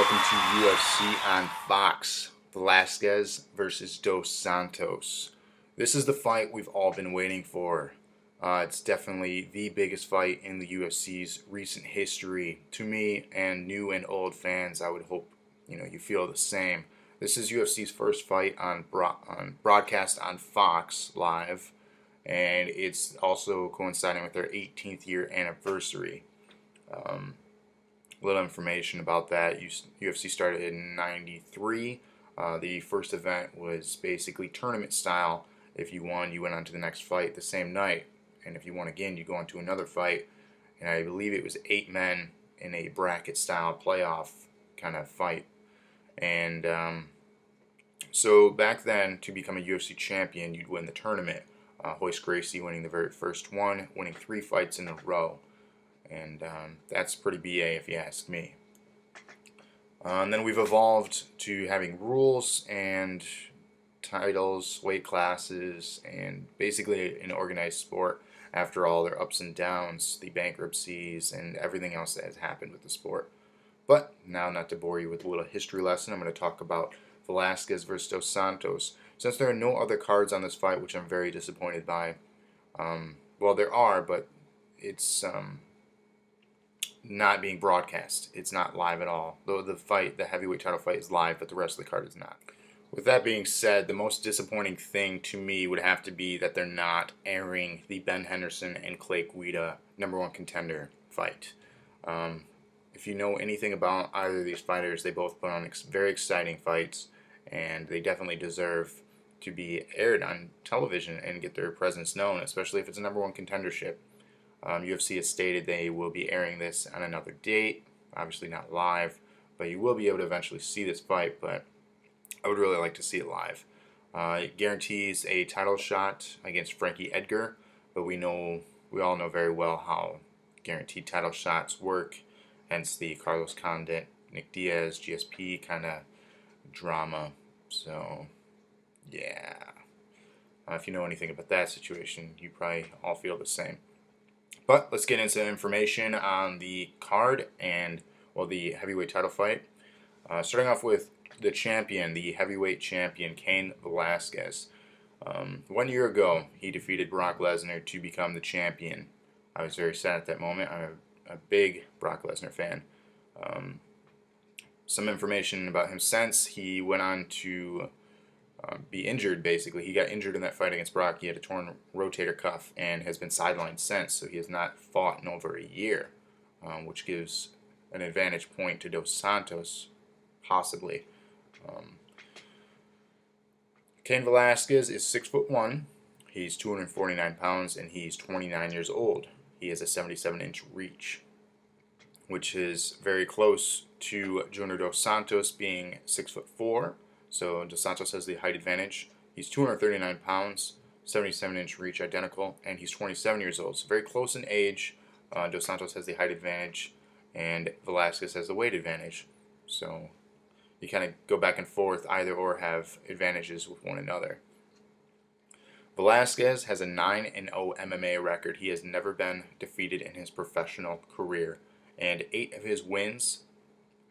welcome to UFC on Fox. Velasquez versus Dos Santos. This is the fight we've all been waiting for. It's definitely the biggest fight in the UFC's recent history. To me and new and old fans, I would hope you feel the same. This is UFC's first fight on broadcast on Fox Live, and it's also coinciding with their 18th year anniversary. Little information about that. UFC started in '93. The first event was basically tournament style. If you won, you went on to the next fight the same night. And if you won again, you go on to another fight. And I believe it was 8 men in a bracket style playoff kind of fight. And so back then, to become a UFC champion, you'd win the tournament. Royce Gracie winning the very first one, winning 3 fights in a row. And that's pretty BA if you ask me. And then we've evolved to having rules and titles, weight classes, and basically an organized sport after all their ups and downs, the bankruptcies, and everything else that has happened with the sport. But now, not to bore you with a little history lesson, I'm going to talk about Velasquez versus Dos Santos. Since there are no other cards on this fight, which I'm very disappointed by, well, there are, but it's not being broadcast. It's not live at all. Though the heavyweight title fight is live, but the rest of the card is not. With that being said, the most disappointing thing to me would have to be that they're not airing the Ben Henderson and Clay Guida #1 contender fight. If you know anything about either of these fighters, they both put on very exciting fights, and they definitely deserve to be aired on television and get their presence known, especially if it's a #1 contendership. UFC has stated they will be airing this on another date, obviously not live, but you will be able to eventually see this fight, but I would really like to see it live. It guarantees a title shot against Frankie Edgar, but we all know very well how guaranteed title shots work, hence the Carlos Condit, Nick Diaz, GSP kind of drama. So, yeah. If you know anything about that situation, you probably all feel the same. But let's get into information on the card and, well, the heavyweight title fight. Starting off with the champion, the heavyweight champion, Cain Velasquez. 1 year ago, he defeated Brock Lesnar to become the champion. I was very sad at that moment. I'm a big Brock Lesnar fan. Some information about him since. He went on to be injured, basically. He got injured in that fight against Brock. He had a torn rotator cuff and has been sidelined since, so he has not fought in over a year, which gives an advantage point to Dos Santos, possibly. Cain Velasquez is 6'1". He's 249 pounds, and he's 29 years old. He has a 77-inch reach, which is very close to Junior Dos Santos being 6'4". So Dos Santos has the height advantage. He's 239 pounds, 77-inch reach, identical, and he's 27 years old. So very close in age. Dos Santos has the height advantage, and Velasquez has the weight advantage. So you kind of go back and forth, either or have advantages with one another. Velasquez has a 9-0 MMA record. He has never been defeated in his professional career, and 8 of his wins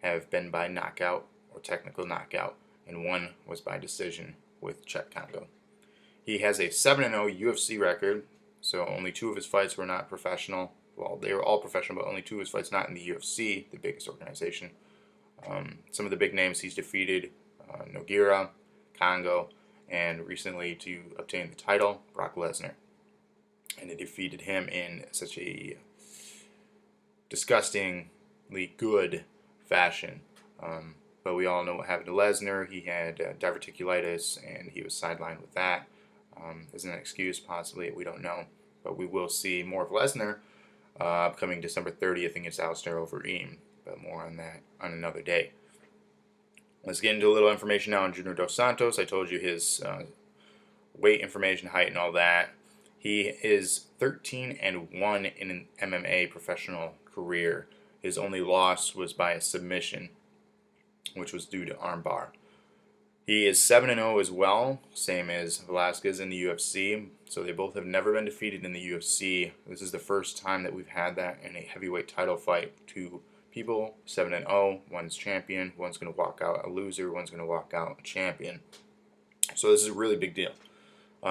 have been by knockout or technical knockout, and 1 was by decision with Chet Congo. He has a 7-0 UFC record, so only 2 of his fights were not professional. Well, they were all professional, but only 2 of his fights not in the UFC, the biggest organization. Some of the big names he's defeated, Nogueira, Congo, and recently to obtain the title, Brock Lesnar. And he defeated him in such a disgustingly good fashion. But we all know what happened to Lesnar. He had diverticulitis, and he was sidelined with that. As an excuse, possibly, we don't know. But we will see more of Lesnar upcoming December 30th against Alistair Overeem. But more on that on another day. Let's get into a little information now on Junior Dos Santos. I told you his weight information, height, and all that. He is 13-1 in an MMA professional career. His only loss was by a submission, which was due to armbar. He is 7-0 as well, same as Velasquez in the UFC. So they both have never been defeated in the UFC. This is the first time that we've had that in a heavyweight title fight, 2 people, 7-0. One's champion. One's going to walk out a loser. One's going to walk out a champion. So this is a really big deal.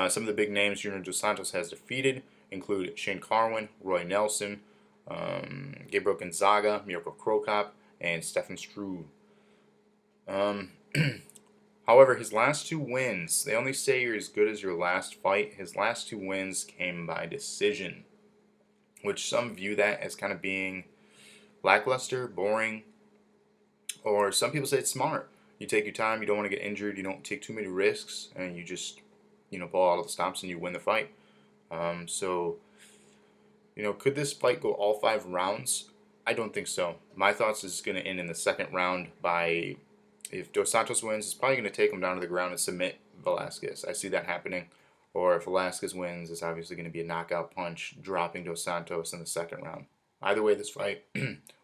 Some of the big names Junior Dos Santos has defeated include Shane Carwin, Roy Nelson, Gabriel Gonzaga, Mirko Cro Cop, and Stefan Struve. However, his last 2 wins, they only say you're as good as your last fight. His last 2 wins came by decision, which some view that as kind of being lackluster, boring, or some people say it's smart. You take your time, you don't want to get injured, you don't take too many risks, and you just, ball out of the stops and you win the fight. Could this fight go all 5 rounds? I don't think so. My thoughts is going to end in the second round by, if Dos Santos wins, it's probably going to take him down to the ground and submit Velasquez. I see that happening. Or if Velasquez wins, it's obviously going to be a knockout punch, dropping Dos Santos in the second round. Either way, this fight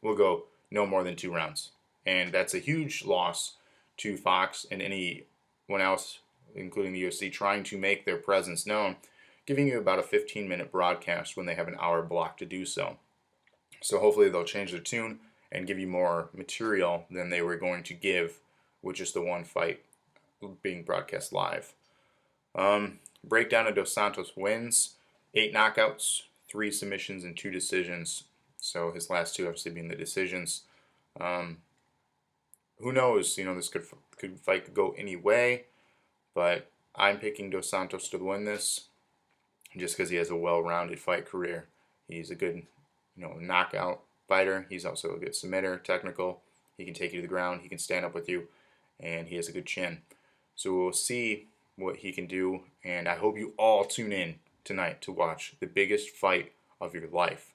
will go no more than 2 rounds. And that's a huge loss to Fox and anyone else, including the UFC, trying to make their presence known, giving you about a 15-minute broadcast when they have an hour block to do so. So hopefully they'll change their tune and give you more material than they were going to give with just the one fight being broadcast live. Breakdown of Dos Santos wins, 8 knockouts, 3 submissions, and 2 decisions. So his last 2 obviously being the decisions. Who knows? This fight could go any way, but I'm picking Dos Santos to win this just because he has a well-rounded fight career. He's a good, knockout fighter. He's also a good submitter, technical. He can take you to the ground. He can stand up with you, and he has a good chin. So we'll see what he can do, and I hope you all tune in tonight to watch the biggest fight of your life,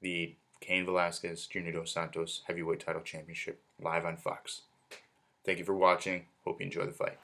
the Cain Velasquez Junior Dos Santos Heavyweight Title Championship, live on Fox. Thank you for watching. Hope you enjoy the fight.